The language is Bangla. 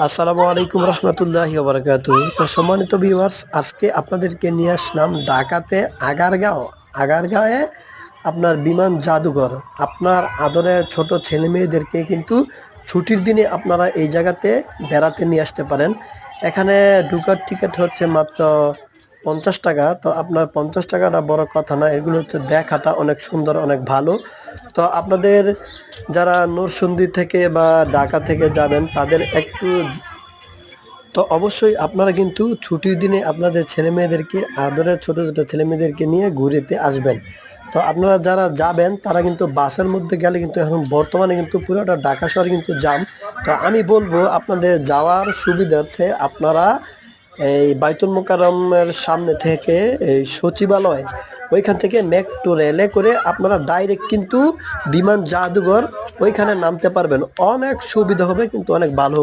আসসালামু আলাইকুম রহমতুল্লাহি ওয়া বারাকাতুহু। তো সম্মানিত ভিউয়ার্স, আজকে আপনাদেরকে নিয়ে আসলাম ঢাকাতে আগারগাঁয়ে আপনার বিমান জাদুঘর। আপনার আদরে ছোট ছেলে মেয়েদেরকে কিন্তু ছুটির দিনে আপনারা এই জায়গাতে বেড়াতে নিয়ে আসতে পারেন। এখানে ঢোকার টিকিট হচ্ছে মাত্র 50 টাকা। তো আপনার 50 টাকাটা বড় কথা না, এগুলো হচ্ছে দেখাটা অনেক সুন্দর, অনেক ভালো। তো আপনাদের যারা নরসিংদী থেকে বা ঢাকা থেকে যাবেন তাদের একটু তো অবশ্যই আপনারা কিন্তু ছুটির দিনে আপনাদের ছেলেমেয়েদেরকে আদরের ছোট ছোট ছেলেমেয়েদেরকে নিয়ে ঘুরতে আসবেন। তো আপনারা যারা যাবেন তারা কিন্তু বাসের মধ্যে গেলে কিন্তু এখন বর্তমানে কিন্তু পুরোটা ঢাকা শহরে কিন্তু জ্যাম। তো আমি বলবো আপনাদের যাওয়ার সুবিধার্থে আপনারা এই বাইতুল মোকাররমের সামনে থেকে এই সচিবালয়, ওইখান থেকে মেট্রো রেলে করে আপনারা ডাইরেক্ট কিন্তু বিমান জাদুঘর ওইখানে নামতে পারবেন। অনেক সুবিধা হবে, কিন্তু অনেক ভালো হবে।